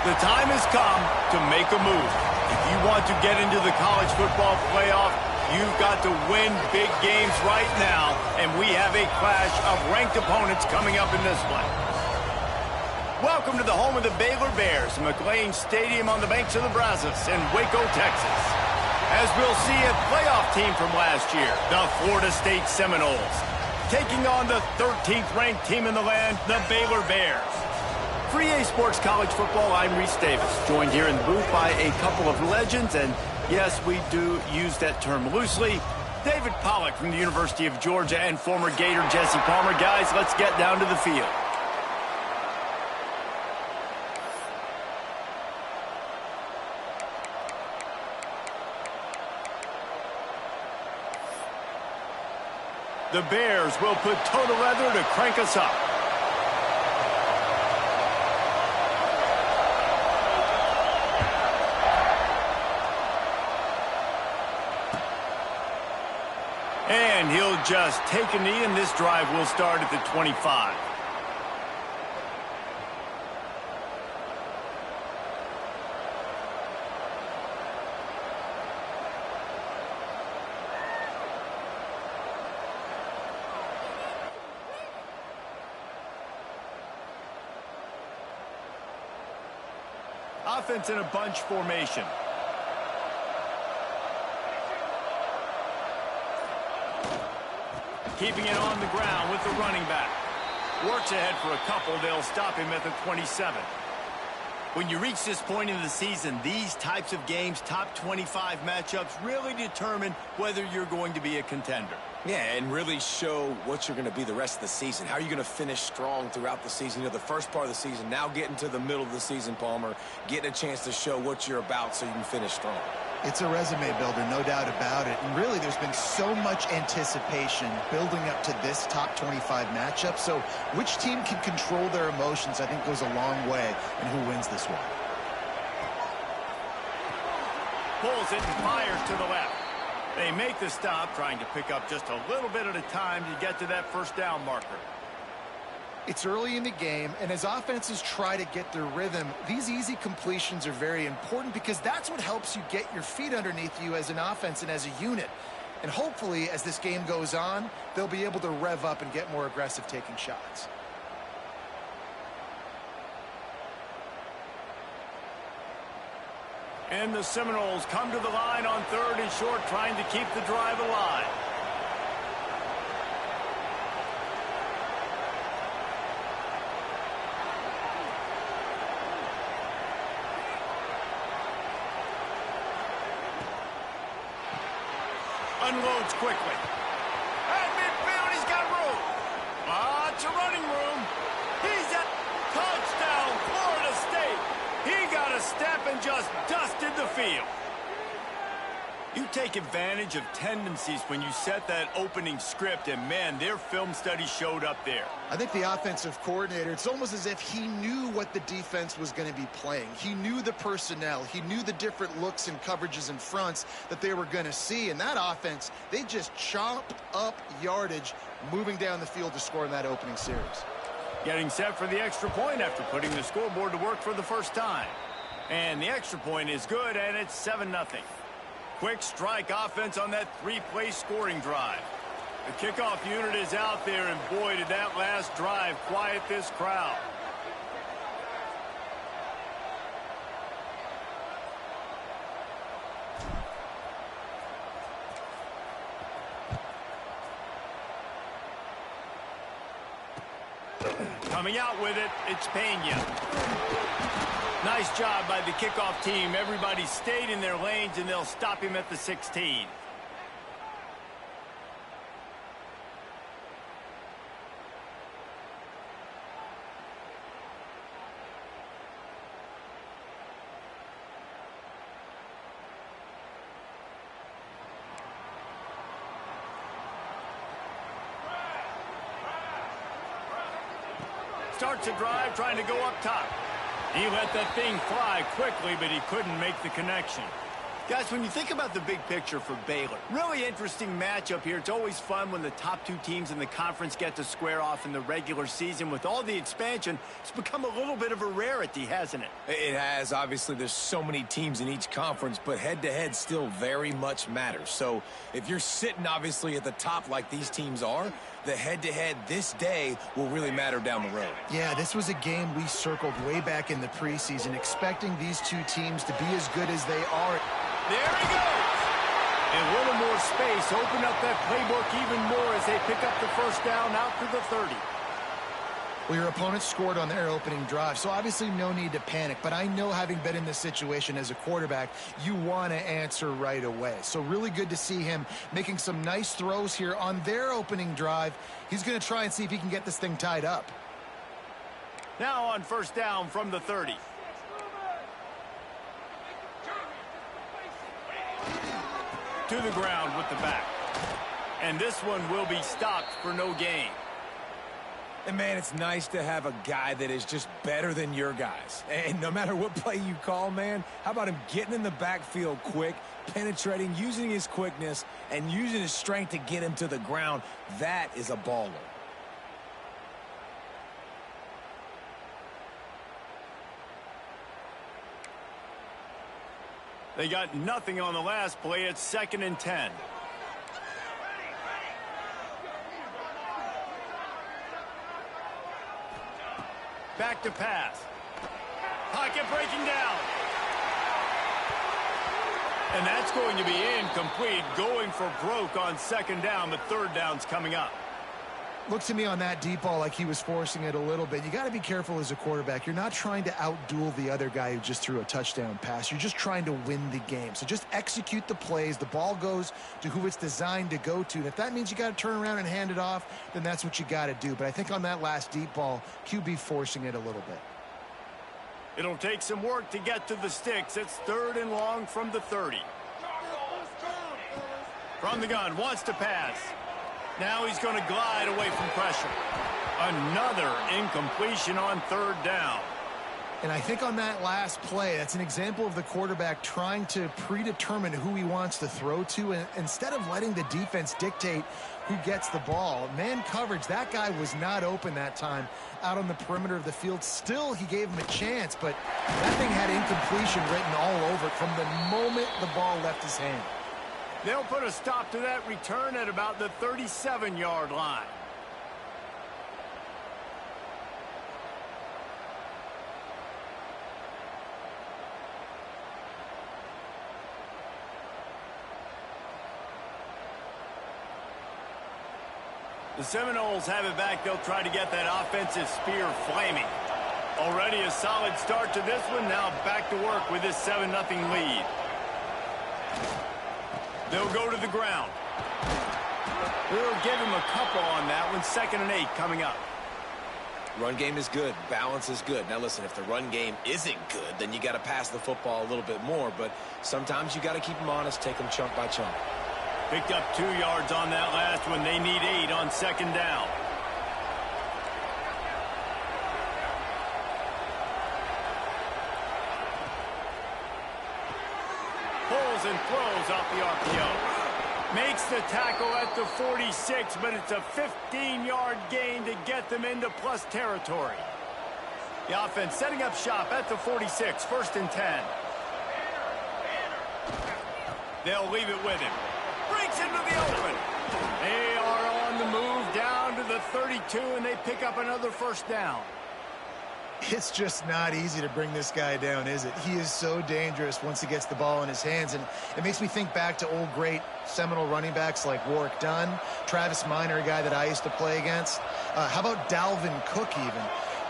The time has come to make a move. If you want to get into the college football playoff, you've got to win big games right now, and we have a clash of ranked opponents coming up in this one. Welcome to the home of the Baylor Bears, McLean Stadium on the banks of the Brazos in Waco, Texas. As we'll see, a playoff team from last year, the Florida State Seminoles, taking on the 13th ranked team in the land, the Baylor Bears. For EA Sports College Football, I'm Reese Davis, joined here in the booth by a couple of legends, and yes, we do use that term loosely. David Pollack from the University of Georgia and former Gator Jesse Palmer. Guys, let's get down to the field. The Bears will put toe to leather to crank us up. And he'll just take a knee, and this drive will start at the 25. Offense in a bunch formation. Keeping it on the ground with the running back. Works ahead for a couple. They'll stop him at the 27. When you reach this point in the season, these types of games, top 25 matchups, really determine whether you're going to be a contender. Yeah, and really show what you're going to be the rest of the season. How are you going to finish strong throughout the season? You know, the first part of the season, now getting to the middle of the season, Palmer, getting a chance to show what you're about so you can finish strong. It's a resume builder, no doubt about it. And really, there's been so much anticipation building up to this top 25 matchup. So which team can control their emotions, I think, goes a long way in who wins this one. Pulls it and fires to the left. They make the stop, trying to pick up just a little bit at a time to get to that first down marker. It's early in the game, and as offenses try to get their rhythm, these easy completions are very important because that's what helps you get your feet underneath you as an offense and as a unit. And hopefully, as this game goes on, they'll be able to rev up and get more aggressive taking shots. And the Seminoles come to the line on 3rd and short, trying to keep the drive alive. Unloads quickly. At midfield, he's got room. Lots of running room. He's at touchdown, Florida State. He got a step and just dusted the field. You take advantage of tendencies when you set that opening script, and man, their film study showed up there. I think the offensive coordinator, it's almost as if he knew what the defense was going to be playing. He knew the personnel. He knew the different looks and coverages and fronts that they were going to see. And that offense, they just chopped up yardage moving down the field to score in that opening series. Getting set for the extra point after putting the scoreboard to work for the first time. And the extra point is good, and it's 7-0. Quick strike offense on that 3-play scoring drive. The kickoff unit is out there, and boy, did that last drive quiet this crowd. Coming out with it, it's Pena. Nice job by the kickoff team. Everybody stayed in their lanes, and they'll stop him at the 16. Starts a drive trying to go up top. He let that thing fly quickly, but he couldn't make the connection. Guys, when you think about the big picture for Baylor, really interesting matchup here. It's always fun when the top two teams in the conference get to square off in the regular season. With all the expansion, it's become a little bit of a rarity, hasn't it? It has. Obviously, there's so many teams in each conference, but head-to-head still very much matters. So if you're sitting, obviously, at the top like these teams are, the head-to-head this day will really matter down the road. Yeah, this was a game we circled way back in the preseason, expecting these two teams to be as good as they are. There he goes. And a little more space. Open up that playbook even more as they pick up the first down out to the 30. Well, your opponent scored on their opening drive, so obviously no need to panic. But I know, having been in this situation as a quarterback, you want to answer right away. So really good to see him making some nice throws here on their opening drive. He's going to try and see if he can get this thing tied up. Now on first down from the 30. To the ground with the back. And this one will be stopped for no gain. And, man, it's nice to have a guy that is just better than your guys. And no matter what play you call, man, how about him getting in the backfield quick, penetrating, using his quickness, and using his strength to get him to the ground? That is a baller. They got nothing on the last play. It's 2nd and 10. Back to pass. Pocket breaking down. And that's going to be incomplete. Going for broke on 2nd down, but 3rd down's coming up. Looks to me on that deep ball like he was forcing it a little bit. You got to be careful as a quarterback. You're not trying to outduel the other guy who just threw a touchdown pass. You're just trying to win the game. So just execute the plays. The ball goes to who it's designed to go to. And if that means you got to turn around and hand it off, then that's what you got to do. But I think on that last deep ball, QB forcing it a little bit. It'll take some work to get to the sticks. It's 3rd and long from the 30. From the gun, wants to pass. Now he's going to glide away from pressure. Another incompletion on 3rd down. And I think on that last play, that's an example of the quarterback trying to predetermine who he wants to throw to, and instead of letting the defense dictate who gets the ball. Man coverage, that guy was not open that time out on the perimeter of the field. Still, he gave him a chance, but that thing had incompletion written all over it from the moment the ball left his hand. They'll put a stop to that return at about the 37-yard line. The Seminoles have it back. They'll try to get that offensive spear flaming. Already a solid start to this one. Now back to work with this 7-0 lead. They'll go to the ground. We'll give him a couple on that one. 2nd and 8 coming up. Run game is good. Balance is good. Now, listen, if the run game isn't good, then you got to pass the football a little bit more. But sometimes you got to keep them honest, take them chunk by chunk. Picked up 2 yards on that last one. They need 8 on 2nd down. Pulls and throws off the RPO. Makes the tackle at the 46, but it's a 15-yard gain to get them into plus territory. The offense setting up shop at the 46, 1st and 10. They'll leave it with him. Breaks into the open. They are on the move down to the 32, and they pick up another 1st down. It's just not easy to bring this guy down, is it? He is so dangerous once he gets the ball in his hands, and it makes me think back to old great Seminole running backs like Warwick Dunn, Travis Minor, a guy that I used to play against. How about Dalvin Cook even?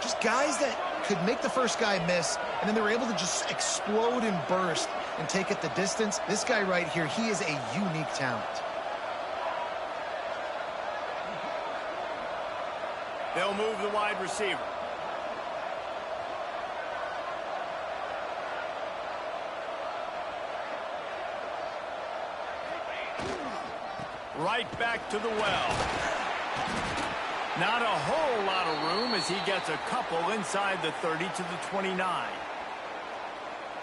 Just guys that could make the first guy miss, and then they were able to just explode and burst and take it the distance. This guy right here, he is a unique talent. They'll move the wide receiver. Right back to the well. Not a whole lot of room as he gets a couple inside the 30 to the 29.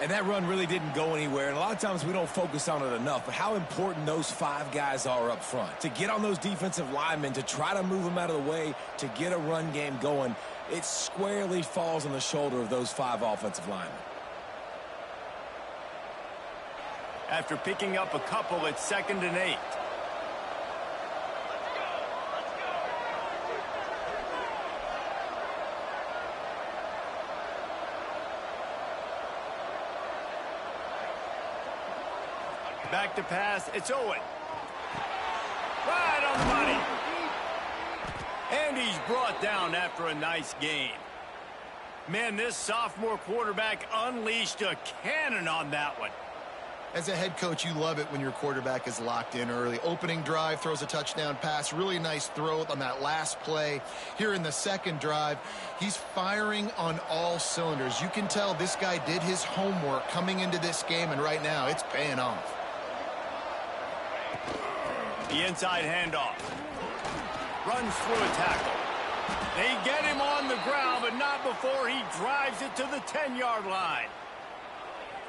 And that run really didn't go anywhere, and a lot of times we don't focus on it enough, but how important those 5 guys are up front. To get on those defensive linemen, to try to move them out of the way, to get a run game going, it squarely falls on the shoulder of those 5 offensive linemen. After picking up a couple, it's 2nd and 8. Back to pass, it's Owen. Right on the money. And he's brought down after a nice game. Man, this sophomore quarterback unleashed a cannon on that one. As a head coach, you love it when your quarterback is locked in early. Opening drive, throws a touchdown pass. Really nice throw on that last play. Here in the second drive, he's firing on all cylinders. You can tell this guy did his homework coming into this game, and right now it's paying off. The inside handoff. Runs through a tackle. They get him on the ground, but not before he drives it to the 10-yard line.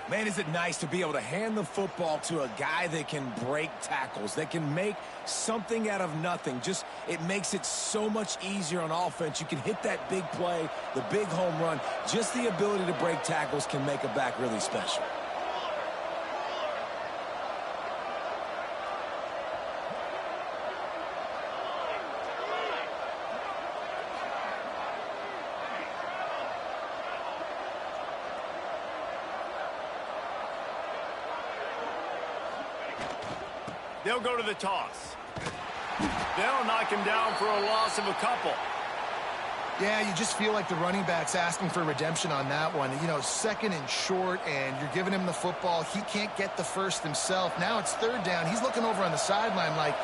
Man, is it nice to be able to hand the football to a guy that can break tackles, that can make something out of nothing. It makes it so much easier on offense. You can hit that big play, the big home run. Just the ability to break tackles can make a back really special. They'll go to the toss. They'll knock him down for a loss of a couple. Yeah, you just feel like the running back's asking for redemption on that one. You know, 2nd and short, and you're giving him the football. He can't get the first himself. Now it's 3rd down. He's looking over on the sideline like,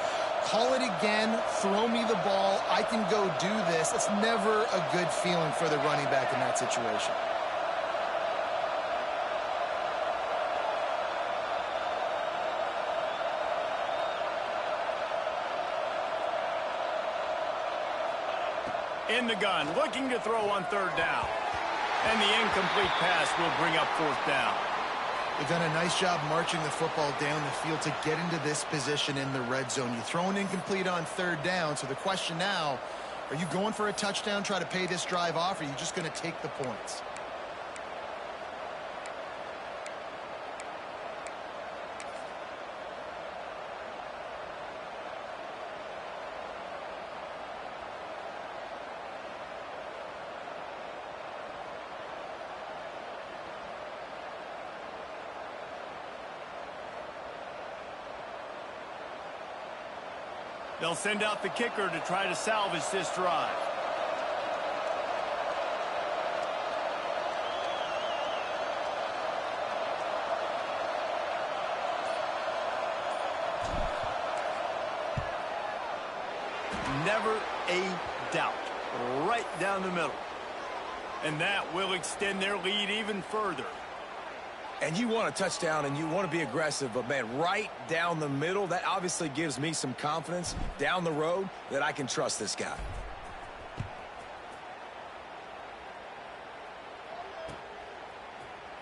call it again, throw me the ball, I can go do this. It's never a good feeling for the running back in that situation. In the gun, looking to throw on 3rd down. And the incomplete pass will bring up 4th down. They've done a nice job marching the football down the field to get into this position in the red zone. You throw an incomplete on 3rd down, so the question now, are you going for a touchdown, try to pay this drive off, or are you just going to take the points? They'll send out the kicker to try to salvage this drive. Never a doubt. Right down the middle. And that will extend their lead even further. And you want a touchdown and you want to be aggressive, but, man, right down the middle, that obviously gives me some confidence down the road that I can trust this guy.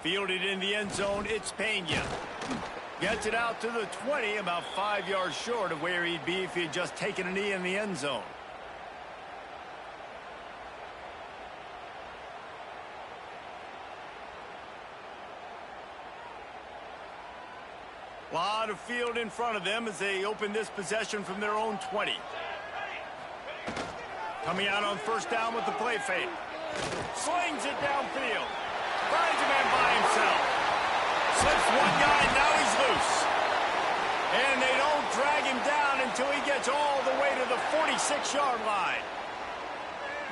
Fielded in the end zone, it's Pena. Gets it out to the 20, about 5 yards short of where he'd be if he had just taken a knee in the end zone. A lot of field in front of them as they open this possession from their own 20. Coming out on 1st down with the play fake. Slings it downfield. Finds a man by himself. Slips one guy, now he's loose. And they don't drag him down until he gets all the way to the 46-yard line.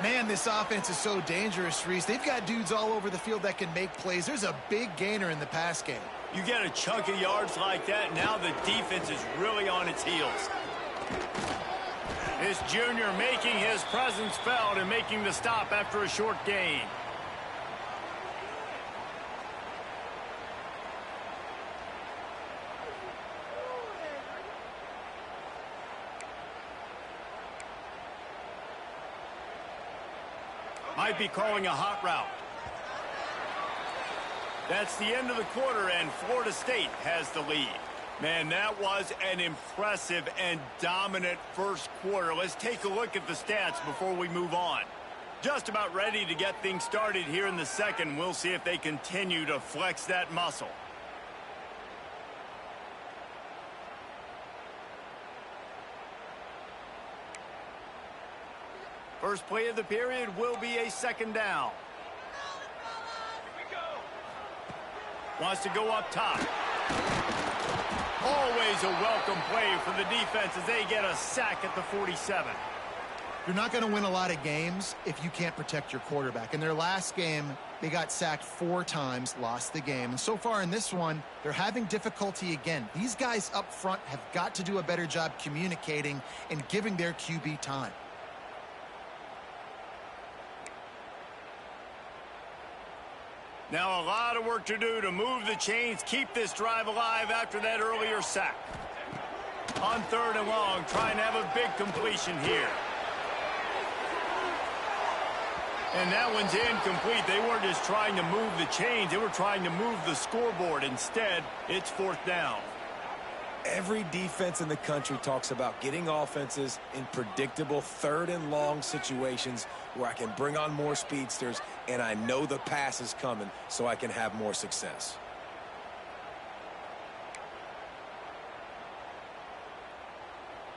Man, this offense is so dangerous, Reese. They've got dudes all over the field that can make plays. There's a big gainer in the pass game. You get a chunk of yards like that, now the defense is really on its heels. This junior making his presence felt and making the stop after a short gain. Might be calling a hot route. That's the end of the quarter, and Florida State has the lead. Man, that was an impressive and dominant first quarter. Let's take a look at the stats before we move on. Just about ready to get things started here in the second. We'll see if they continue to flex that muscle. First play of the period will be a second down. Wants to go up top. Always a welcome play for the defense as they get a sack at the 47. You're not going to win a lot of games if you can't protect your quarterback. In their last game, they got sacked 4 times, lost the game. And so far in this one, they're having difficulty again. These guys up front have got to do a better job communicating and giving their QB time. Now a lot of work to do to move the chains, keep this drive alive after that earlier sack. On 3rd and long, trying to have a big completion here. And that one's incomplete. They weren't just trying to move the chains, they were trying to move the scoreboard. Instead, it's 4th down. Every defense in the country talks about getting offenses in predictable 3rd and long situations where I can bring on more speedsters and I know the pass is coming so I can have more success.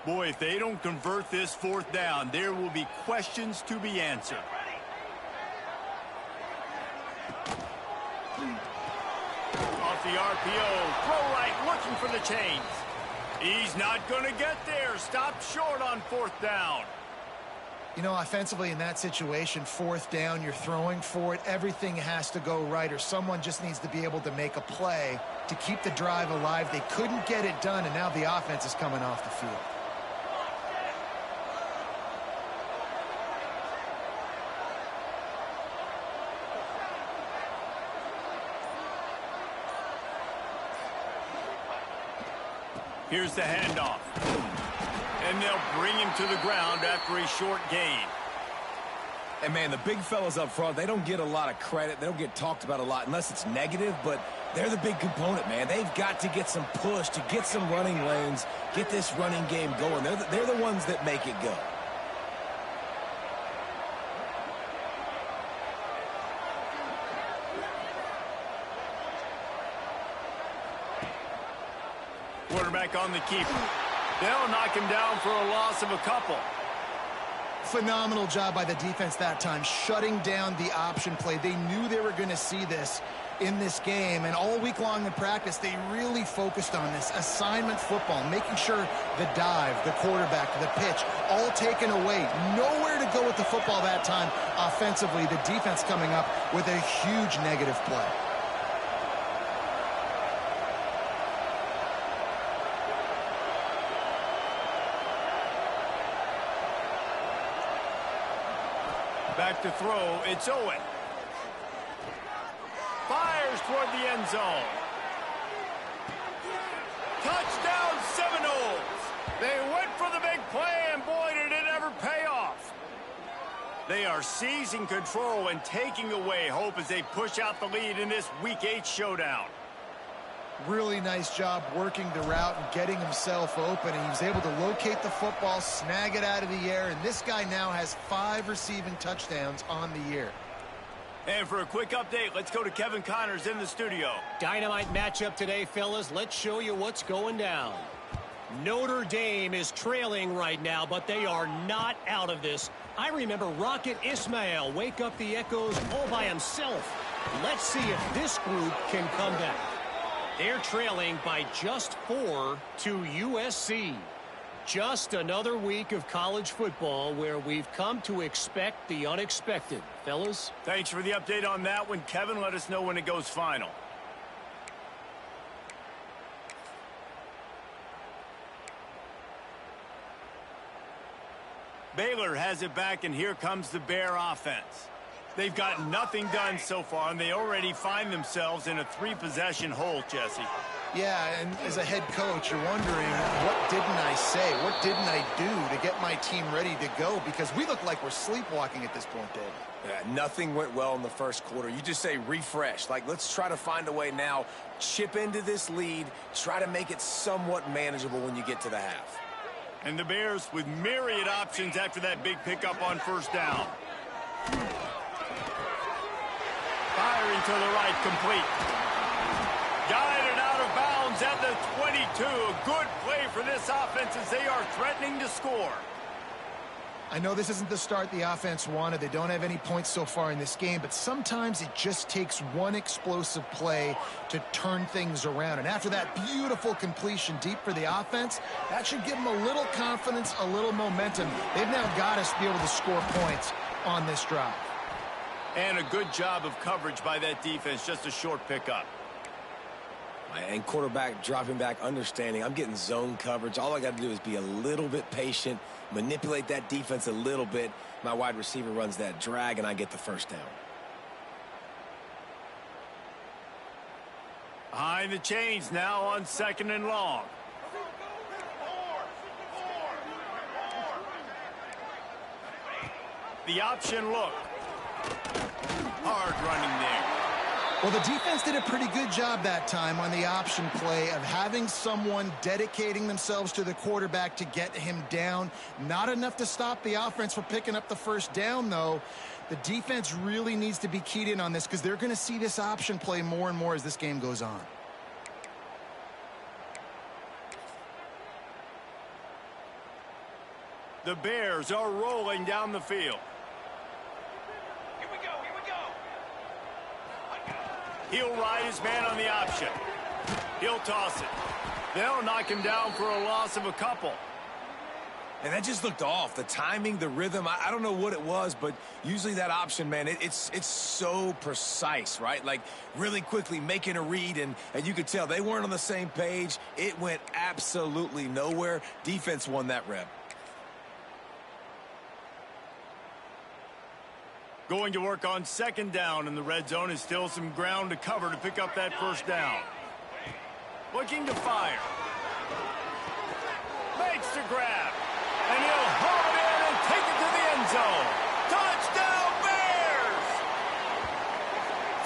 Boy, if they don't convert this 4th down, there will be questions to be answered. Off the RPO, throw right, looking for the chains. He's not going to get there. Stop short on 4th down. You know, offensively in that situation, 4th down, you're throwing for it. Everything has to go right, or someone just needs to be able to make a play to keep the drive alive. They couldn't get it done, and now the offense is coming off the field. Here's the handoff. And they'll bring him to the ground after a short gain. And, man, the big fellas up front, they don't get a lot of credit. They don't get talked about a lot unless it's negative, but they're the big component, man. They've got to get some push, to get some running lanes, get this running game going. They're the ones that make it go. Quarterback on the keeper. They'll knock him down for a loss of a couple. Phenomenal job by the defense that time, shutting down the option play. They knew they were going to see this in this game, and all week long in practice, they really focused on this assignment football, making sure the dive, the quarterback, the pitch, all taken away. Nowhere to go with the football that time offensively. The defense coming up with a huge negative play. Back to throw, it's Owen. Fires toward the end zone. Touchdown Seminoles! They went for the big play, and boy, did it ever pay off. They are seizing control and taking away hope as they push out the lead in this Week 8 showdown. Really nice job working the route and getting himself open. And he was able to locate the football, snag it out of the air, and this guy now has 5 receiving touchdowns on the year. And for a quick update, let's go to Kevin Connors in the studio. Dynamite matchup today, fellas. Let's show you what's going down. Notre Dame is trailing right now, but they are not out of this. I remember Rocket Ismail wake up the echoes all by himself. Let's see if this group can come back. They're trailing by just 4 to USC. Just another week of college football where we've come to expect the unexpected. Fellas? Thanks for the update on that one, Kevin. Let us know when it goes final. Baylor has it back, and here comes the Bear offense. They've got nothing done so far, and they already find themselves in a 3-possession hole, Jesse. Yeah, and as a head coach, you're wondering, what didn't I say? What didn't I do to get my team ready to go? Because we look like we're sleepwalking at this point, David. Yeah, nothing went well in the first quarter. You just say refresh. Like, let's try to find a way now, chip into this lead, try to make it somewhat manageable when you get to the half. And the Bears with myriad options after that big pickup on first down. Firing to the right, complete. Guided out of bounds at the 22. A good play for this offense as they are threatening to score. I know this isn't the start the offense wanted. They don't have any points so far in this game, but sometimes it just takes one explosive play to turn things around. And after that beautiful completion deep for the offense, that should give them a little confidence, a little momentum. They've now got us to be able to score points on this drive. And a good job of coverage by that defense, just a short pickup. And quarterback dropping back, understanding I'm getting zone coverage. All I got to do is be a little bit patient, manipulate that defense a little bit. My wide receiver runs that drag, and I get the first down. Behind the chains now on 2nd and long. The option look. Hard running there. Well, the defense did a pretty good job that time on the option play of having someone dedicating themselves to the quarterback to get him down. Not enough to stop the offense from picking up the first down, though. The defense really needs to be keyed in on this because they're going to see this option play more and more as this game goes on. The Bears are rolling down the field. He'll ride his man on the option. He'll toss it. They'll knock him down for a loss of a couple. And that just looked off. The timing, the rhythm, I don't know what it was, but usually that option, man, it's so precise, right? Like really quickly making a read, and you could tell they weren't on the same page. It went absolutely nowhere. Defense won that rep. Going to work on 2nd down in the red zone is still some ground to cover to pick up that first down. Looking to fire. Makes the grab. And he'll haul it in and take it to the end zone. Touchdown Bears!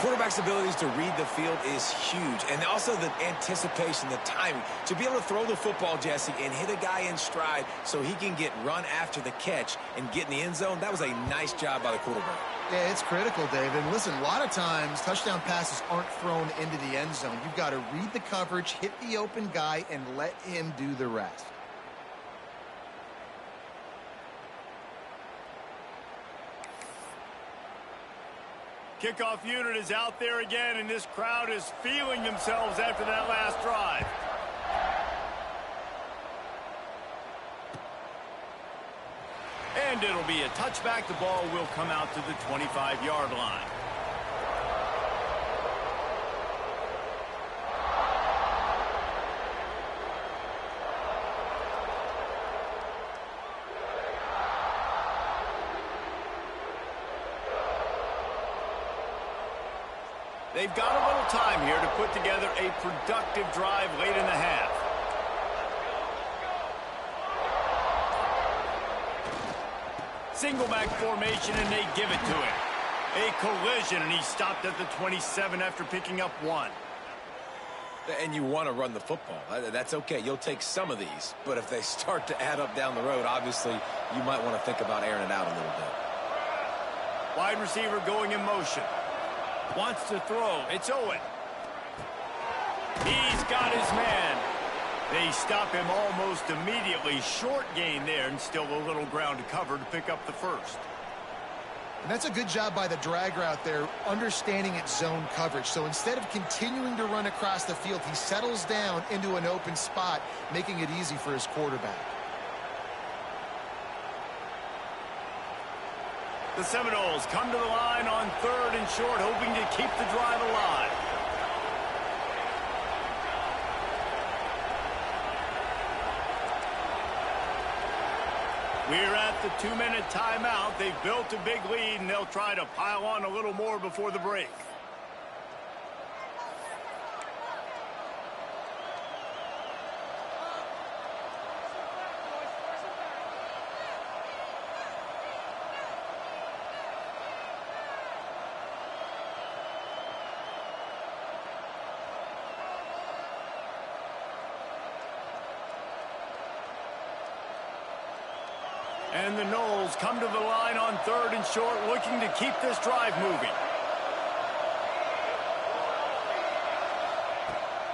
Quarterback's abilities to read the field is huge. And also the anticipation, the timing. To be able to throw the football, Jesse, and hit a guy in stride so he can get run after the catch and get in the end zone, that was a nice job by the quarterback. Yeah, it's critical, David. Listen, a lot of times touchdown passes aren't thrown into the end zone. You've got to read the coverage, hit the open guy, and let him do the rest. Kickoff unit is out there again, and this crowd is feeling themselves after that last drive. And it'll be a touchback. The ball will come out to the 25-yard line. They've got a little time here to put together a productive drive late in the half. Single back formation, and they give it to him. A collision, and he stopped at the 27 after picking up 1. And you want to run the football. That's okay. You'll take some of these. But if they start to add up down the road, obviously, you might want to think about airing it out a little bit. Wide receiver going in motion. Wants to throw. It's Owen. He's got his man. They stop him almost immediately. Short gain there, and still a little ground to cover to pick up the first. And that's a good job by the drag route there, understanding its zone coverage. So instead of continuing to run across the field, he settles down into an open spot, making it easy for his quarterback. The Seminoles come to the line on 3rd and short, hoping to keep the drive alive. We're at the 2-minute timeout. They've built a big lead, and they'll try to pile on a little more before the break. And the Knowles come to the line on 3rd and short, looking to keep this drive moving.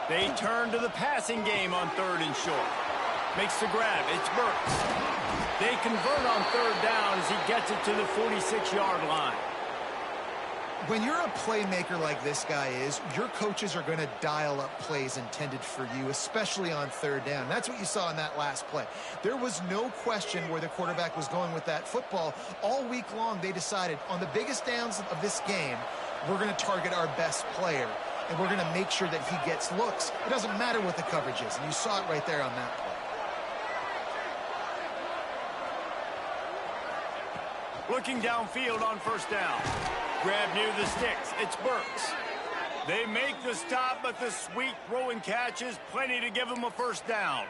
They turn to the passing game on 3rd and short. Makes the grab. It's Burks. They convert on 3rd down as he gets it to the 46-yard line. When you're a playmaker like this guy is, your coaches are going to dial up plays intended for you, especially on 3rd down. That's what you saw in that last play. There was no question where the quarterback was going with that football. All week long, they decided on the biggest downs of this game, we're going to target our best player, and we're going to make sure that he gets looks. It doesn't matter what the coverage is, and you saw it right there on that play. Looking downfield on 1st down. Grab near the sticks. It's Burks. They make the stop, but the sweet throw and catch is plenty to give them a 1st down.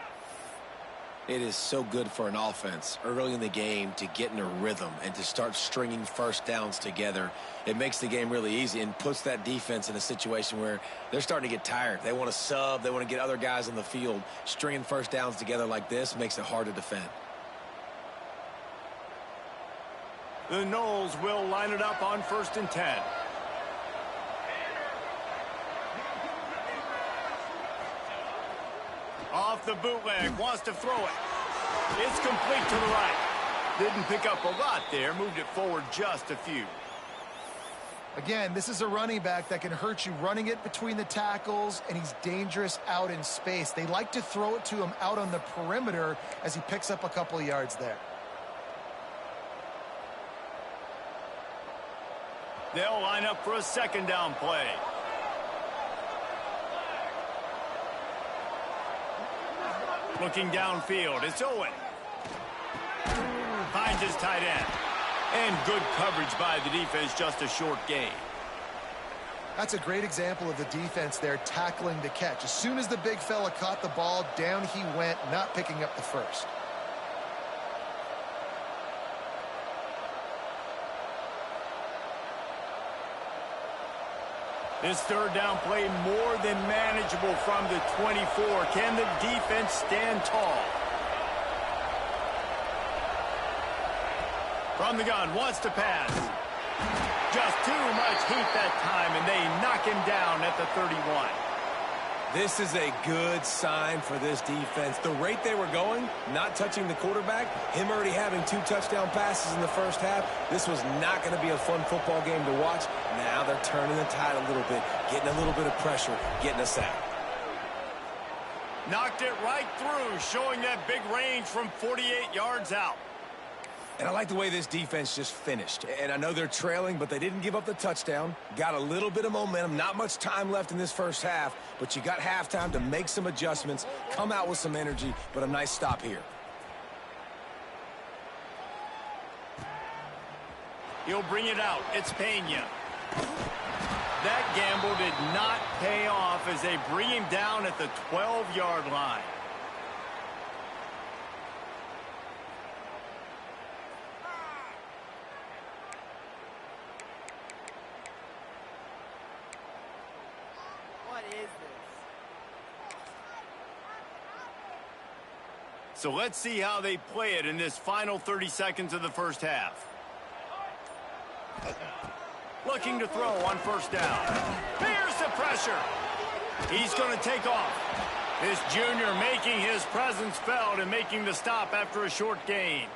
It is so good for an offense early in the game to get in a rhythm and to start stringing 1st downs together. It makes the game really easy and puts that defense in a situation where they're starting to get tired. They want to sub. They want to get other guys on the field. Stringing 1st downs together like this makes it hard to defend. The Knowles will line it up on 1st and 10. Off the bootleg, wants to throw it. It's complete to the right. Didn't pick up a lot there, moved it forward just a few. Again, this is a running back that can hurt you running it between the tackles, and he's dangerous out in space. They like to throw it to him out on the perimeter as he picks up a couple of yards there. They'll line up for a 2nd down play. Looking downfield, it's Owen. Finds his tight end. And good coverage by the defense, just a short gain. That's a great example of the defense there tackling the catch. As soon as the big fella caught the ball, down he went, not picking up the first. This 3rd down play more than manageable from the 24. Can the defense stand tall? From the gun, wants to pass. Just too much heat that time, and they knock him down at the 31. This is a good sign for this defense. The rate they were going, not touching the quarterback, him already having 2 touchdown passes in the 1st half, this was not going to be a fun football game to watch. Now they're turning the tide a little bit, getting a little bit of pressure, getting a sack. Knocked it right through, showing that big range from 48 yards out. And I like the way this defense just finished. And I know they're trailing, but they didn't give up the touchdown. Got a little bit of momentum. Not much time left in this 1st half, but you got halftime to make some adjustments, come out with some energy, but a nice stop here. He'll bring it out. It's Pena. That gamble did not pay off as they bring him down at the 12-yard line. So let's see how they play it in this final 30 seconds of the 1st half. Looking to throw on 1st down. Here's the pressure. He's going to take off. This junior making his presence felt and making the stop after a short gain.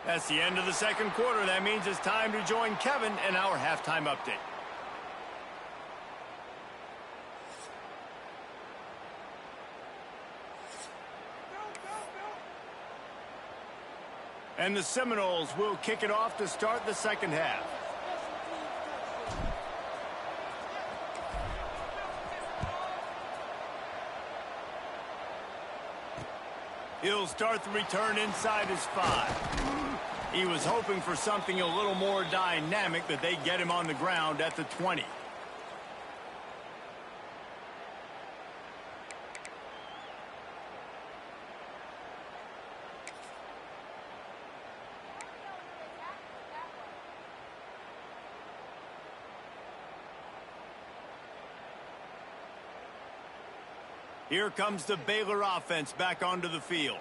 That's the end of the 2nd quarter. That means it's time to join Kevin in our halftime update. And the Seminoles will kick it off to start the 2nd half. He'll start the return inside his 5. He was hoping for something a little more dynamic, but they get him on the ground at the 20. Here comes the Baylor offense back onto the field.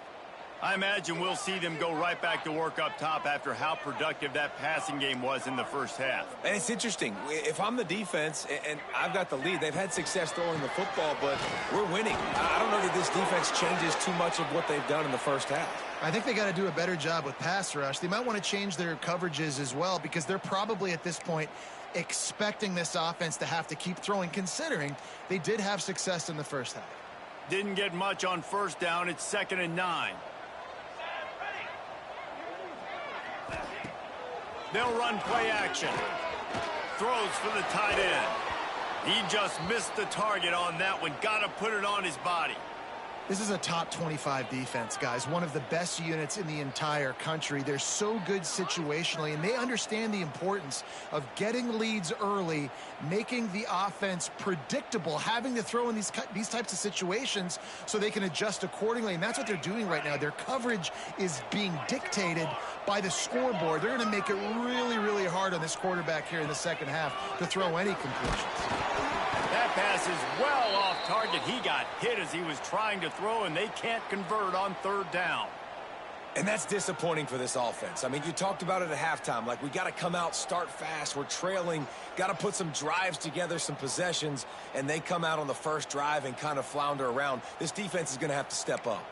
I imagine we'll see them go right back to work up top after how productive that passing game was in the first half. And it's interesting. If I'm the defense and I've got the lead, they've had success throwing the football, but we're winning. I don't know that this defense changes too much of what they've done in the first half. I think they got to do a better job with pass rush. They might want to change their coverages as well because they're probably at this point expecting this offense to have to keep throwing, considering they did have success in the first half. Didn't get much on first down. It's 2nd and 9. They'll run play action. Throws for the tight end. He just missed the target on that one. Got to put it on his body. This is a top 25 defense, guys. One of the best units in the entire country. They're so good situationally, and they understand the importance of getting leads early, making the offense predictable, having to throw in these types of situations so they can adjust accordingly, and that's what they're doing right now. Their coverage is being dictated by the scoreboard. They're going to make it really, really hard on this quarterback here in the second half to throw any completions. That pass is well off target. He got hit as he was trying to throw, and they can't convert on 3rd down. And that's disappointing for this offense. I mean, you talked about it at halftime. Like, we got to come out, start fast. We're trailing. Got to put some drives together, some possessions, and they come out on the first drive and kind of flounder around. This defense is going to have to step up.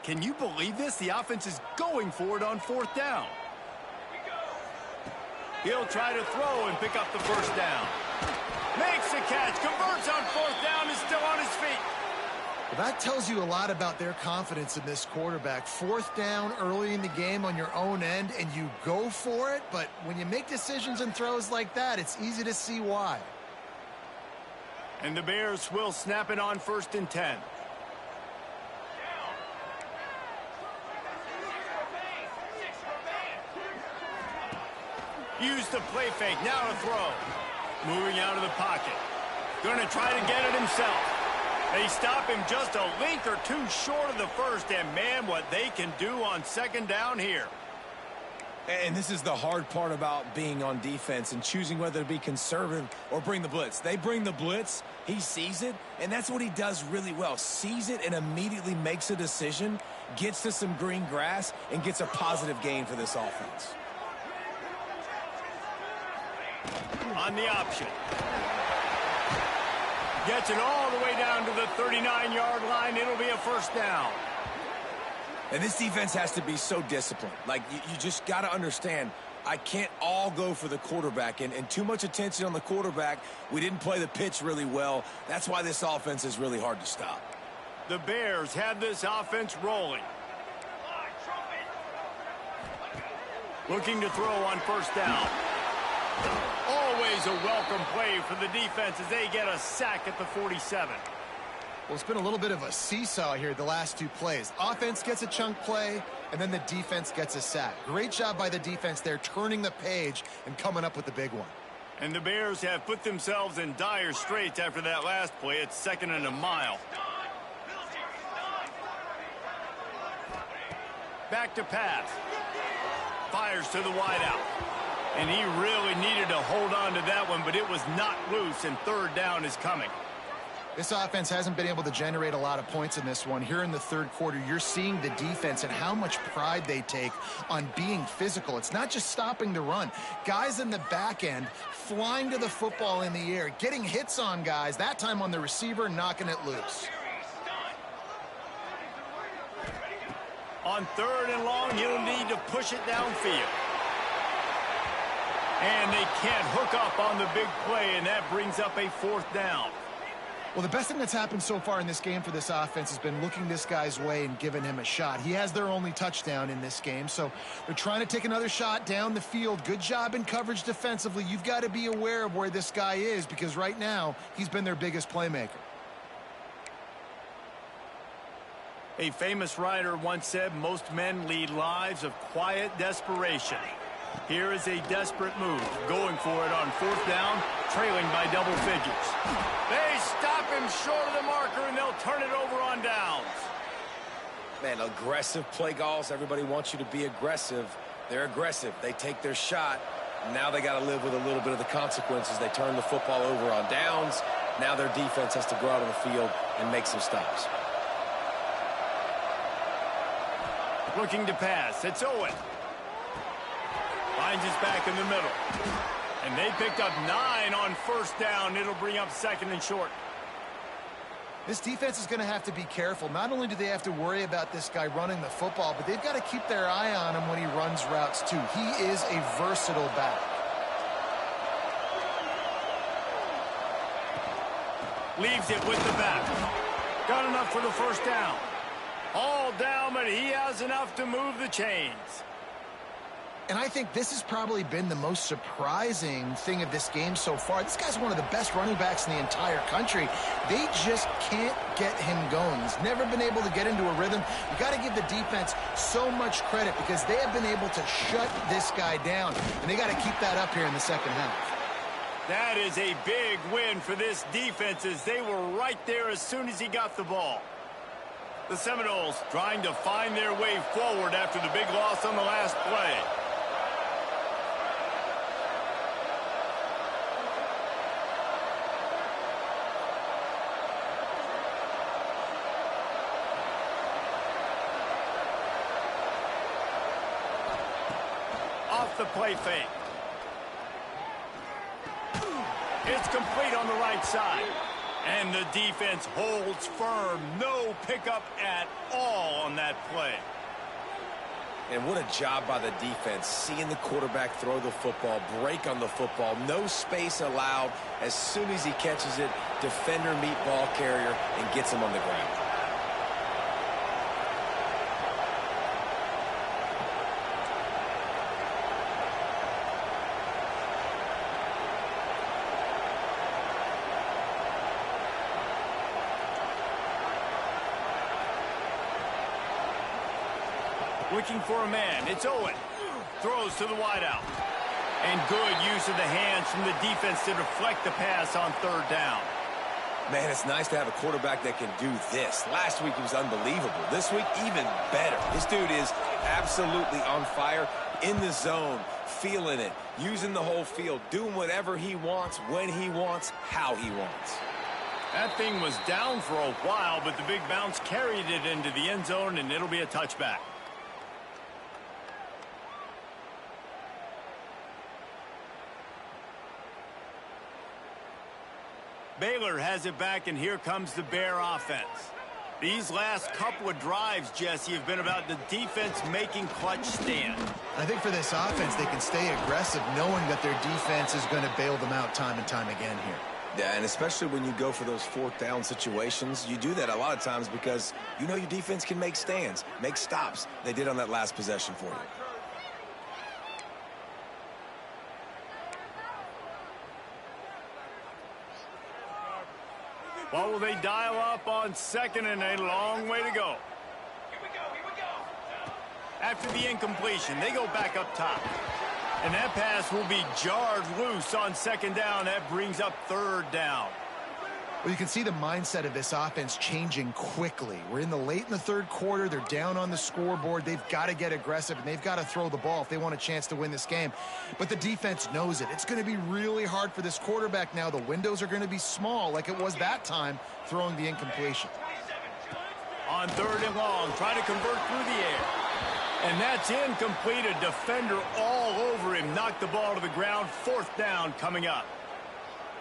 Can you believe this? The offense is going for it on 4th down. He'll try to throw and pick up the first down. Makes the catch, converts on 4th down, is still on his feet. Well, that tells you a lot about their confidence in this quarterback. 4th down early in the game on your own end, and you go for it, but when you make decisions and throws like that, it's easy to see why. And the Bears will snap it on 1st and 10. Use the play fake, now to throw. Moving out of the pocket. Going to try to get it himself. They stop him just a link or two short of the first, and man, what they can do on 2nd down here. And this is the hard part about being on defense and choosing whether to be conservative or bring the blitz. They bring the blitz, he sees it, and that's what he does really well. Sees it and immediately makes a decision, gets to some green grass, and gets a positive gain for this offense. On the option. Gets it all the way down to the 39-yard line. It'll be a 1st down. And this defense has to be so disciplined. Like, you just got to understand, I can't all go for the quarterback. And too much attention on the quarterback. We didn't play the pitch really well. That's why this offense is really hard to stop. The Bears have this offense rolling. Looking to throw on 1st down. Always a welcome play for the defense as they get a sack at the 47. Well, it's been a little bit of a seesaw here the last 2 plays. Offense gets a chunk play, and then the defense gets a sack. Great job by the defense there, turning the page and coming up with the big one. And the Bears have put themselves in dire straits after that last play. It's 2nd and a mile. Back to pass. Fires to the wideout. And he really needed to hold on to that one, but it was not loose, and 3rd down is coming. This offense hasn't been able to generate a lot of points in this one. Here in the 3rd quarter, you're seeing the defense and how much pride they take on being physical. It's not just stopping the run. Guys in the back end flying to the football in the air, getting hits on guys, that time on the receiver, knocking it loose. On 3rd and long, he'll need to push it downfield. And they can't hook up on the big play, and that brings up a 4th down. Well, the best thing that's happened so far in this game for this offense has been looking this guy's way and giving him a shot. He has their only touchdown in this game, so they're trying to take another shot down the field. Good job in coverage defensively. You've got to be aware of where this guy is because right now he's been their biggest playmaker. A famous writer once said, most men lead lives of quiet desperation. Here is a desperate move, going for it on 4th down, trailing by double figures. They stop him short of the marker, and they'll turn it over on downs. Man, aggressive play calls. Everybody wants you to be aggressive. They're aggressive. They take their shot. Now they got to live with a little bit of the consequences. They turn the football over on downs. Now their defense has to go out on the field and make some stops. Looking to pass. It's Owen. Finds his back in the middle. And they picked up 9 on first down. It'll bring up 2nd and short. This defense is going to have to be careful. Not only do they have to worry about this guy running the football, but they've got to keep their eye on him when he runs routes too. He is a versatile back. Leaves it with the back. Got enough for the first down. All down, but he has enough to move the chains. And I think this has probably been the most surprising thing of this game so far. This guy's one of the best running backs in the entire country. They just can't get him going. He's never been able to get into a rhythm. You got to give the defense so much credit because they have been able to shut this guy down. And they got to keep that up here in the second half. That is a big win for this defense as they were right there as soon as he got the ball. The Seminoles trying to find their way forward after the big loss on the last play. Off the play fake. It's complete on the right side. And the defense holds firm. No pickup at all on that play. And what a job by the defense. Seeing the quarterback throw the football, break on the football, no space allowed. As soon as he catches it, defender meet ball carrier and gets him on the ground. Looking for a man. It's Owen. Throws to the wideout. And good use of the hands from the defense to deflect the pass on third down. Man, it's nice to have a quarterback that can do this. Last week he was unbelievable. This week, even better. This dude is absolutely on fire, in the zone, feeling it, using the whole field, doing whatever he wants, when he wants, how he wants. That thing was down for a while, but the big bounce carried it into the end zone, and it'll be a touchback. Baylor has it back, and here comes the Bear offense. These last couple of drives, Jesse, have been about the defense making clutch stand. I think for this offense, they can stay aggressive knowing that their defense is going to bail them out time and time again here. Yeah, and especially when you go for those fourth down situations, you do that a lot of times because you know your defense can make stands, make stops. They did on that last possession for you. What will they dial up on second and a long way to go? Here we go. After the incompletion, they go back up top. And that pass will be jarred loose on second down. That brings up third down. Well, you can see the mindset of this offense changing quickly. We're in the third quarter. They're down on the scoreboard. They've got to get aggressive, and they've got to throw the ball if they want a chance to win this game. But the defense knows it. It's going to be really hard for this quarterback now. The windows are going to be small like it was that time throwing the incompletion. On third and long, try to convert through the air. And that's incomplete. A defender all over him. Knocked the ball to the ground. Fourth down coming up.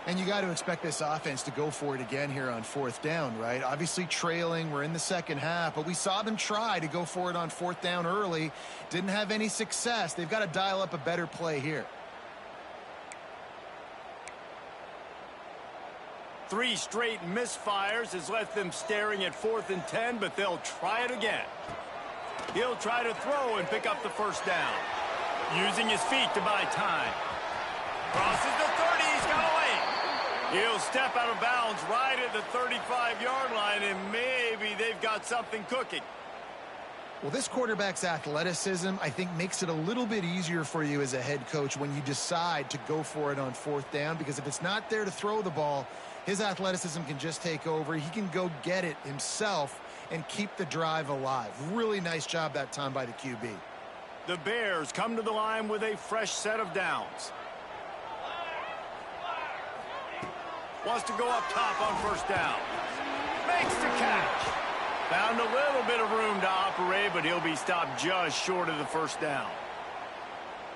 And you got to expect this offense to go for it again here on fourth down, right? Obviously trailing. We're in the second half, but we saw them try to go for it on fourth down early. Didn't have any success. They've got to dial up a better play here. 3 straight misfires has left them staring at 4th and 10, but they'll try it again. He'll try to throw and pick up the first down. Using his feet to buy time. Crosses the 30. He's got away. He'll step out of bounds right at the 35-yard line, and maybe they've got something cooking. Well, this quarterback's athleticism, I think, makes it a little bit easier for you as a head coach when you decide to go for it on fourth down, because if it's not there to throw the ball, his athleticism can just take over. He can go get it himself and keep the drive alive. Really nice job that time by the QB. The Bears come to the line with a fresh set of downs. Wants to go up top on first down. Makes the catch. Found a little bit of room to operate, but he'll be stopped just short of the first down.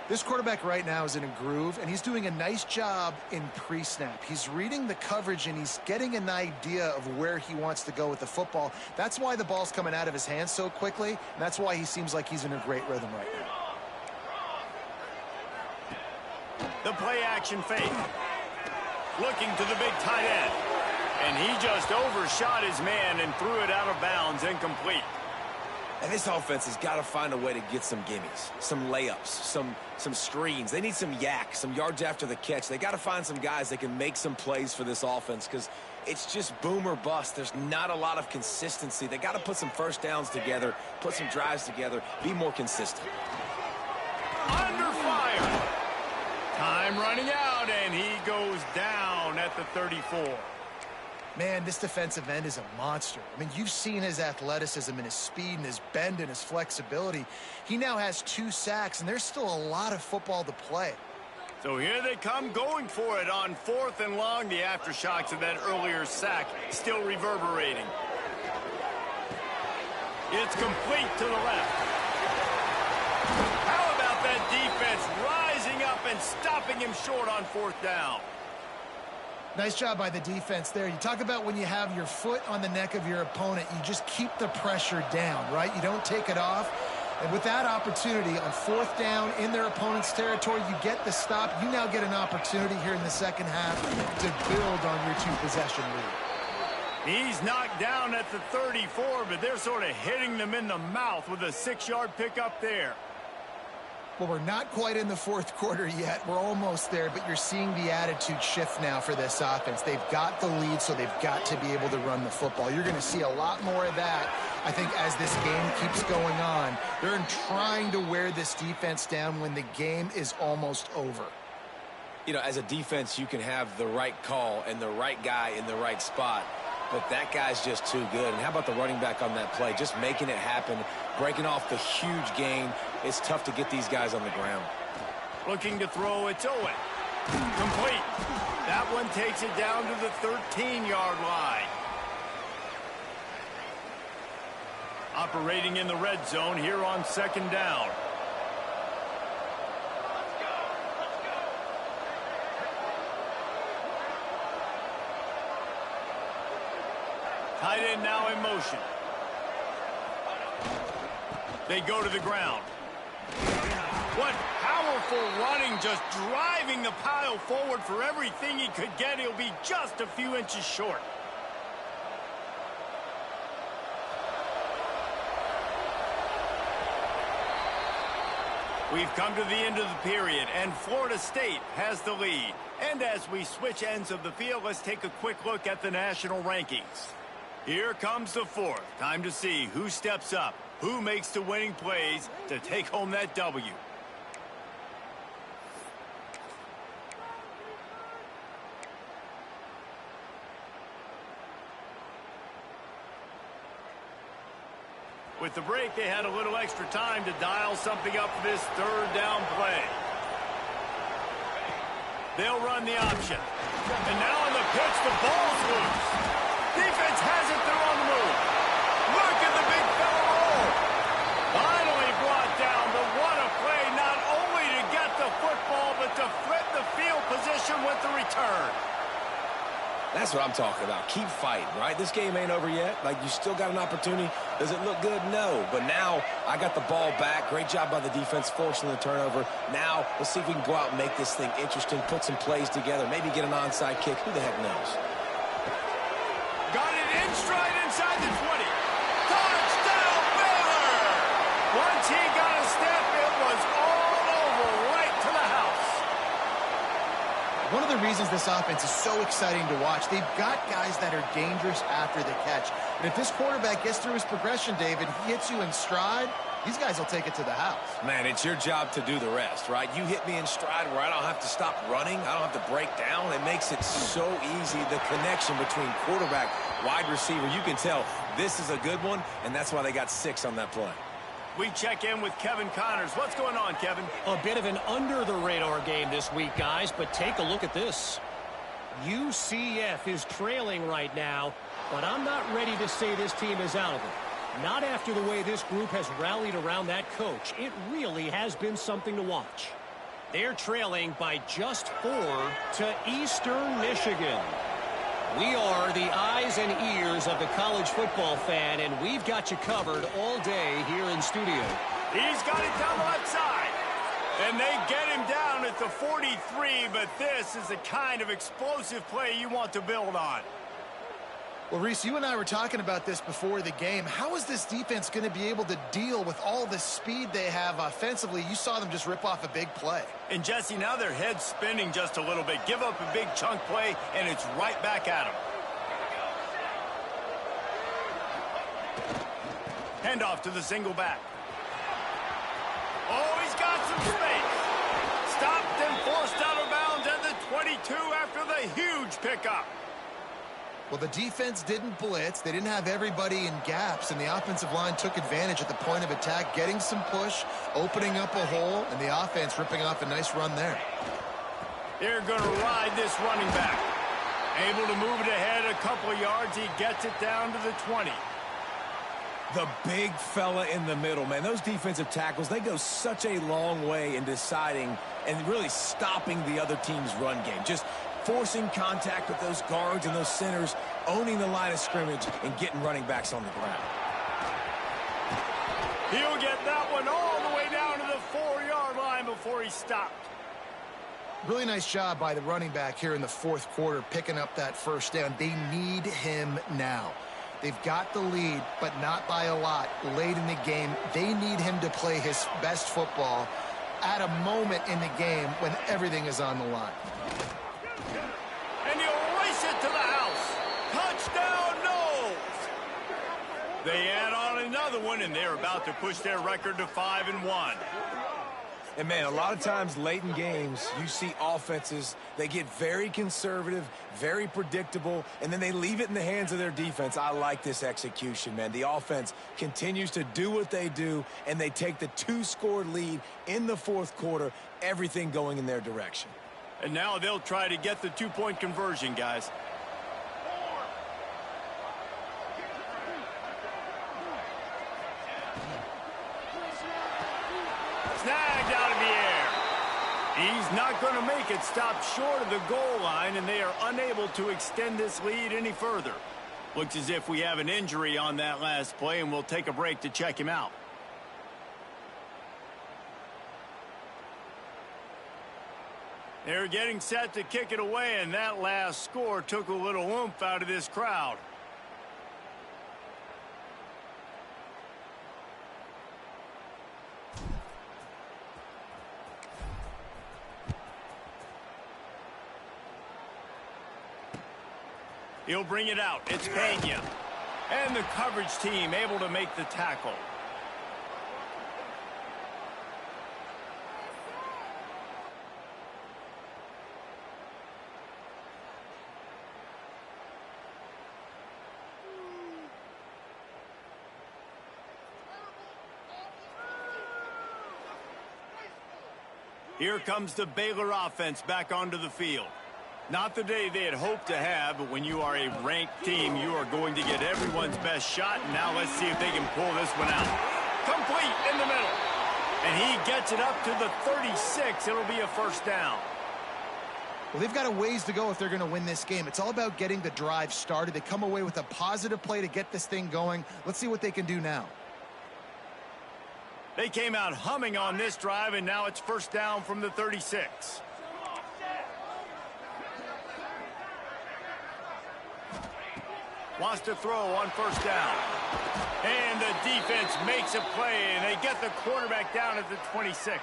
This quarterback right now is in a groove, and he's doing a nice job in pre-snap. He's reading the coverage, and he's getting an idea of where he wants to go with the football. That's why the ball's coming out of his hands so quickly, and that's why he seems like he's in a great rhythm right now. The play-action fake. Looking to the big tight end. And he just overshot his man and threw it out of bounds, incomplete. And this offense has got to find a way to get some gimmies, some layups, some screens. They need some yak, some yards after the catch. They got to find some guys that can make some plays for this offense because it's just boom or bust. There's not a lot of consistency. They got to put some first downs together, put some drives together, be more consistent. Under fire. Time running out, and he goes down at the 34. Man, this defensive end is a monster. I mean, you've seen his athleticism and his speed and his bend and his flexibility. He now has 2 sacks, and there's still a lot of football to play. So here they come going for it on 4th and long. The aftershocks of that earlier sack still reverberating. It's complete to the left. How about that defense rising up and stopping him short on 4th down? Nice job by the defense there. You talk about when you have your foot on the neck of your opponent, you just keep the pressure down, right? You don't take it off. And with that opportunity on 4th down in their opponent's territory, you get the stop. You now get an opportunity here in the second half to build on your 2-possession lead. He's knocked down at the 34, but they're sort of hitting them in the mouth with a 6-yard pickup there. Well, we're not quite in the 4th quarter yet. We're almost there, but you're seeing the attitude shift now for this offense. They've got the lead, so they've got to be able to run the football. You're going to see a lot more of that, I think, as this game keeps going on. They're trying to wear this defense down when the game is almost over. You know, as a defense, you can have the right call and the right guy in the right spot, but that guy's just too good. And how about the running back on that play? Just making it happen, breaking off the huge gain. It's tough to get these guys on the ground. Looking to throw, it's Owen. Complete. That one takes it down to the 13-yard line. Operating in the red zone here on 2nd down. Tight end now in motion. They go to the ground. What powerful running, just driving the pile forward for everything he could get. He'll be just a few inches short. We've come to the end of the period, and Florida State has the lead. And as we switch ends of the field, let's take a quick look at the national rankings. Here comes the 4th. Time to see who steps up, who makes the winning plays to take home that W. With the break, they had a little extra time to dial something up for this 3rd down play. They'll run the option. And now on the pitch, the ball's loose. Defense has it, they're on the move. Look at the big fella roll. Finally brought down, but what a play, not only to get the football, but to flip the field position with the return. That's what I'm talking about. Keep fighting, right? This game ain't over yet. Like, you still got an opportunity. Does it look good? No. But now I got the ball back. Great job by the defense forcing the turnover. Now let's see if we can go out and make this thing interesting, put some plays together, maybe get an onside kick. Who the heck knows? Got it in stride inside the 20. Touchdown, Baylor! Once he got a step, it was all over right to the house. One of the reasons this offense is so exciting to watch, they've got guys that are dangerous after the catch. And if this quarterback gets through his progression, David, he hits you in stride, these guys will take it to the house. Man, it's your job to do the rest, right? You hit me in stride where I don't have to stop running. I don't have to break down. It makes it so easy, the connection between quarterback, wide receiver. You can tell this is a good one, and that's why they got 6 on that play. We check in with Kevin Connors. What's going on, Kevin? A bit of an under-the-radar game this week, guys, but take a look at this. UCF is trailing right now, but I'm not ready to say this team is out of it. Not after the way this group has rallied around that coach. It really has been something to watch. They're trailing by just 4 to Eastern Michigan. We are the eyes and ears of the college football fan, and we've got you covered all day here in studio. He's got it down the left side. And they get him down at the 43, but this is the kind of explosive play you want to build on. Well, Reese, you and I were talking about this before the game. How is this defense going to be able to deal with all the speed they have offensively? You saw them just rip off a big play. And, Jesse, now their head's spinning just a little bit. Give up a big chunk play, and it's right back at them. Handoff to the single back. Oh, he's got some space. Stopped and forced out of bounds at the 22 after the huge pickup. Well, the defense didn't blitz. They didn't have everybody in gaps, and the offensive line took advantage at the point of attack, getting some push, opening up a hole, and the offense ripping off a nice run there. They're going to ride this running back. Able to move it ahead a couple of yards. He gets it down to the 20. The big fella in the middle, man. Those defensive tackles, they go such a long way in deciding and really stopping the other team's run game. Just forcing contact with those guards and those centers, owning the line of scrimmage, and getting running backs on the ground. He'll get that one all the way down to the 4-yard line before he stopped. Really nice job by the running back here in the fourth quarter, picking up that first down. They need him now. They've got the lead, but not by a lot late in the game. They need him to play his best football at a moment in the game when everything is on the line. And he'll race it to the house. Touchdown, Knowles. They add on another one, and they're about to push their record to 5-1. And, man, a lot of times late in games, you see offenses, they get very conservative, very predictable, and then they leave it in the hands of their defense. I like this execution, man. The offense continues to do what they do, and they take the 2-score lead in the fourth quarter, everything going in their direction. And now they'll try to get the 2-point conversion, guys. Snagged out of the air. He's not going to make it. Stop short of the goal line, and they are unable to extend this lead any further. Looks as if we have an injury on that last play, and we'll take a break to check him out. They're getting set to kick it away, and that last score took a little oomph out of this crowd. He'll bring it out. It's Pena. And the coverage team able to make the tackle. Here comes the Baylor offense back onto the field. Not the day they had hoped to have, but when you are a ranked team, you are going to get everyone's best shot. And now let's see if they can pull this one out. Complete in the middle. And he gets it up to the 36. It'll be a first down. Well, they've got a ways to go if they're going to win this game. It's all about getting the drive started. They come away with a positive play to get this thing going. Let's see what they can do now. They came out humming on this drive, and now it's first down from the 36. Wants to throw on first down. And the defense makes a play, and they get the quarterback down at the 26.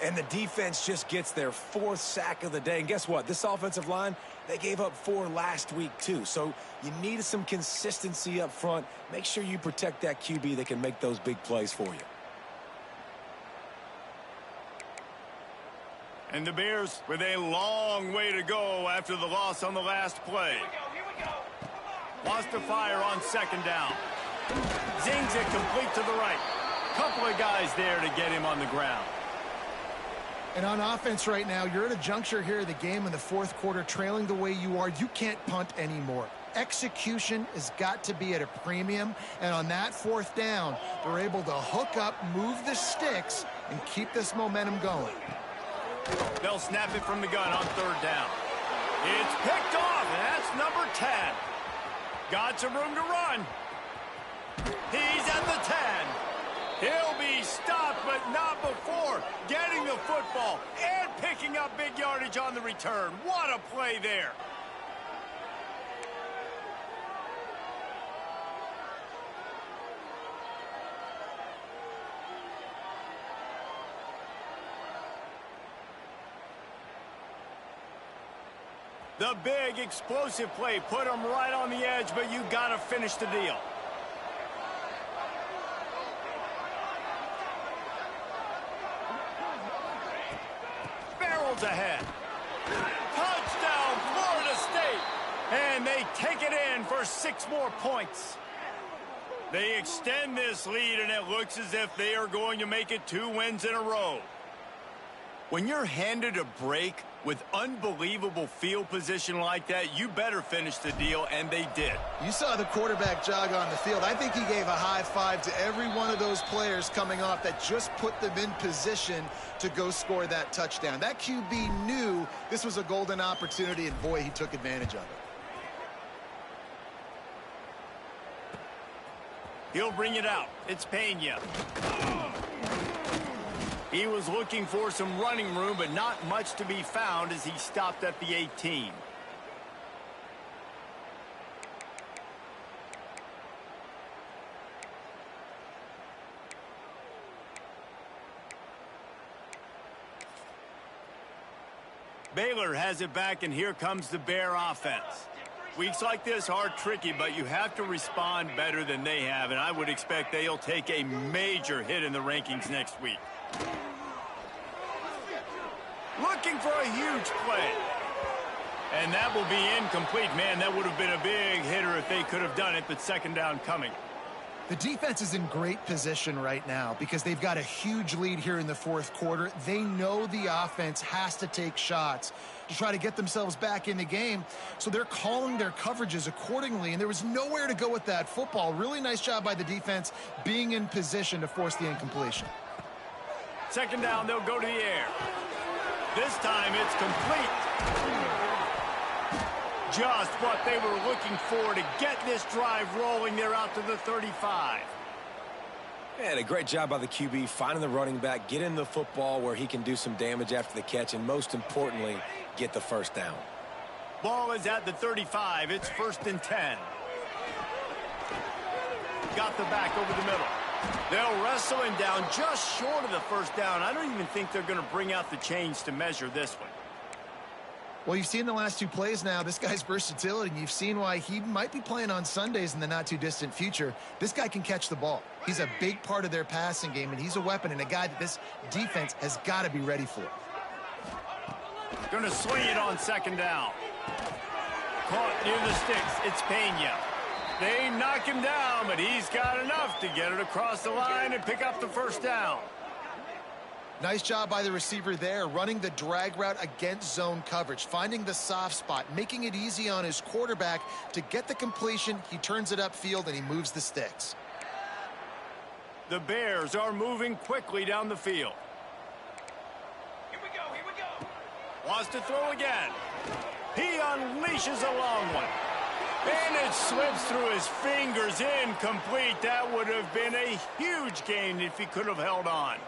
And the defense just gets their 4th sack of the day. And guess what? This offensive line, they gave up 4 last week too. So you need some consistency up front. Make sure you protect that QB that can make those big plays for you. And the Bears with a long way to go after the loss on the last play. Here we go. Wants to fire on 2nd down. Zings it complete to the right. Couple of guys there to get him on the ground. And on offense right now, you're at a juncture here of the game in the 4th quarter, trailing the way you are. You can't punt anymore. Execution has got to be at a premium. And on that 4th down, they're able to hook up, move the sticks, and keep this momentum going. They'll snap it from the gun on 3rd down. It's picked off, and that's number 10. Got some room to run. He's at the 10. He'll be stopped, but not before getting the football and picking up big yardage on the return. What a play there. The big explosive play put him right on the edge, but you got to finish the deal. Barrels ahead. Touchdown, Florida State. And they take it in for 6 more points. They extend this lead, and it looks as if they are going to make it 2 wins in a row. When you're handed a break with unbelievable field position like that, you better finish the deal, and they did. You saw the quarterback jog on the field. I think he gave a high five to every one of those players coming off that just put them in position to go score that touchdown. That QB knew this was a golden opportunity, and boy, he took advantage of it. He'll bring it out. It's Pena. He was looking for some running room, but not much to be found as he stopped at the 18. Baylor has it back, and here comes the Bear offense. Weeks like this are tricky, but you have to respond better than they have, and I would expect they'll take a major hit in the rankings next week. Looking for a huge play. And that will be incomplete. Man, that would have been a big hitter if they could have done it, but 2nd down coming. The defense is in great position right now because they've got a huge lead here in the 4th quarter. They know the offense has to take shots to try to get themselves back in the game. So they're calling their coverages accordingly, and there was nowhere to go with that football. Really nice job by the defense being in position to force the incompletion. 2nd down, they'll go to the air. This time it's complete. Just what they were looking for to get this drive rolling. They're out to the 35. And a great job by the QB finding the running back, getting the football where he can do some damage after the catch, and most importantly, get the 1st down. Ball is at the 35. It's 1st and 10. Got the back over the middle. They'll wrestle him down just short of the 1st down. I don't even think they're going to bring out the chains to measure this one. Well, you've seen the last 2 plays now, this guy's versatility, and you've seen why he might be playing on Sundays in the not-too-distant future. This guy can catch the ball. He's a big part of their passing game, and he's a weapon and a guy that this defense has got to be ready for. Going to swing it on 2nd down. Caught near the sticks. It's Pena. They knock him down, but he's got enough to get it across the line and pick up the 1st down. Nice job by the receiver there, running the drag route against zone coverage, finding the soft spot, making it easy on his quarterback to get the completion. He turns it upfield, and he moves the sticks. The Bears are moving quickly down the field. Here we go. Here we go. Wants to throw again. He unleashes a long one. And it slips through his fingers, incomplete. That would have been a huge gain if he could have held on.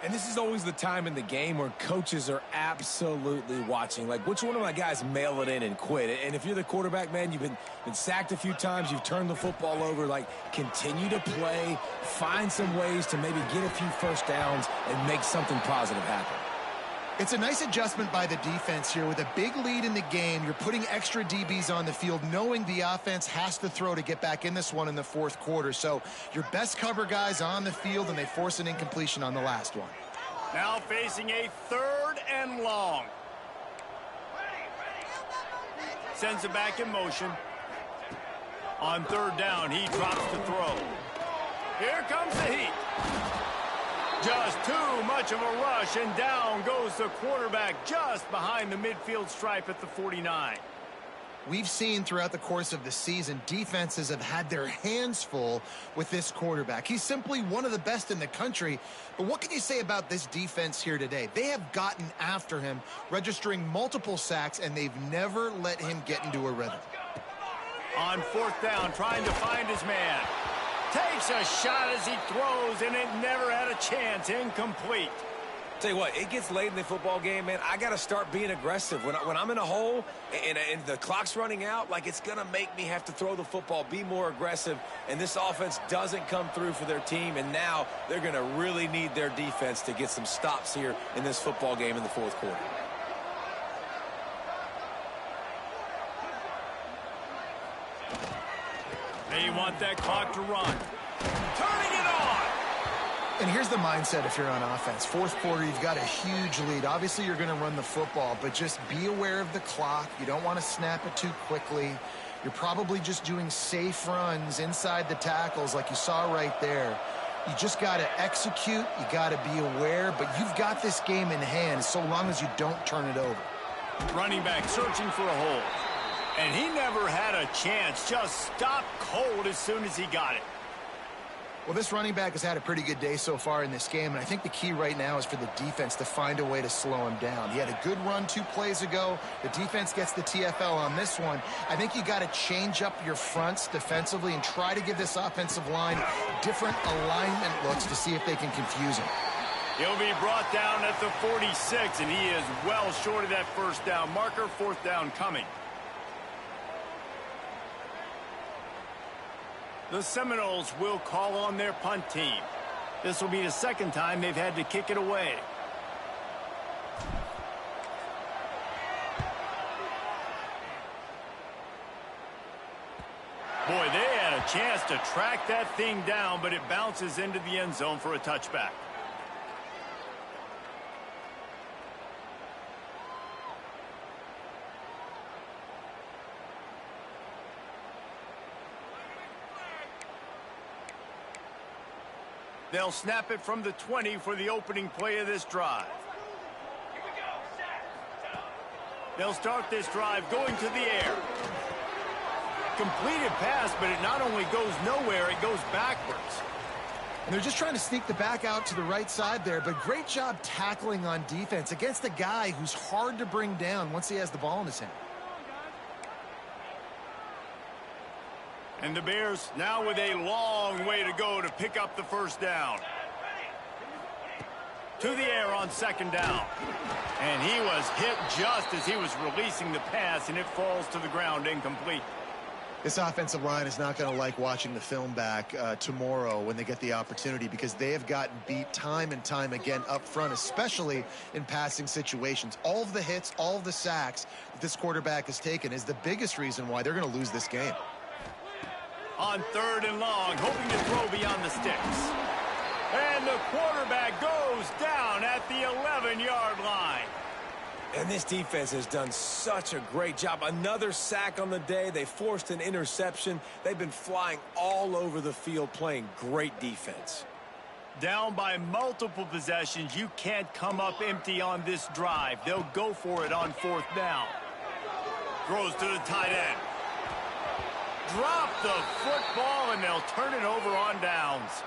And this is always the time in the game where coaches are absolutely watching. Like, which one of my guys mail it in and quit? And if you're the quarterback, man, you've been sacked a few times, you've turned the football over, like, continue to play, find some ways to maybe get a few first downs and make something positive happen. It's a nice adjustment by the defense here. With a big lead in the game, you're putting extra DBs on the field, knowing the offense has to throw to get back in this one in the fourth quarter. So your best cover guys on the field, and they force an incompletion on the last one. Now facing a 3rd and long. Sends it back in motion. On 3rd down, he drops the throw. Here comes the heat. Just too much of a rush, and down goes the quarterback just behind the midfield stripe at the 49. We've seen throughout the course of the season, defenses have had their hands full with this quarterback. He's simply one of the best in the country. But what can you say about this defense here today? They have gotten after him, registering multiple sacks, and they've never let him get into a rhythm. On 4th down, trying to find his man. Takes a shot as he throws, and it never had a chance. Incomplete. Tell you what, it gets late in the football game, man. I got to start being aggressive. When I'm in a hole and the clock's running out, like, it's going to make me have to throw the football, be more aggressive, and this offense doesn't come through for their team, and now they're going to really need their defense to get some stops here in this football game in the fourth quarter. They want that clock to run. Turning it on. And here's the mindset if you're on offense. Fourth quarter, you've got a huge lead. Obviously, you're going to run the football, but just be aware of the clock. You don't want to snap it too quickly. You're probably just doing safe runs inside the tackles like you saw right there. You just got to execute. You got to be aware, but you've got this game in hand so long as you don't turn it over. Running back searching for a hole. And he never had a chance. Just stopped cold as soon as he got it. Well, this running back has had a pretty good day so far in this game, and I think the key right now is for the defense to find a way to slow him down. He had a good run 2 plays ago. The defense gets the TFL on this one. I think you got to change up your fronts defensively and try to give this offensive line different alignment looks to see if they can confuse him. He'll be brought down at the 46, and he is well short of that first down marker. 4th down coming. The Seminoles will call on their punt team. This will be the 2nd time they've had to kick it away. Boy, they had a chance to track that thing down, but it bounces into the end zone for a touchback. They'll snap it from the 20 for the opening play of this drive. They'll start this drive going to the air. Completed pass, but it not only goes nowhere, it goes backwards. And they're just trying to sneak the back out to the right side there, but great job tackling on defense against a guy who's hard to bring down once he has the ball in his hand. And the Bears now with a long way to go to pick up the first down. To the air on 2nd down. And he was hit just as he was releasing the pass, and it falls to the ground incomplete. This offensive line is not going to like watching the film back tomorrow when they get the opportunity, because they have gotten beat time and time again up front, especially in passing situations. All of the hits, all of the sacks that this quarterback has taken is the biggest reason why they're going to lose this game. On 3rd and long, hoping to throw beyond the sticks. And the quarterback goes down at the 11-yard line. And this defense has done such a great job. Another sack on the day. They forced an interception. They've been flying all over the field playing great defense. Down by multiple possessions, you can't come up empty on this drive. They'll go for it on 4th down. Throws to the tight end. Drop the football, and they'll turn it over on downs.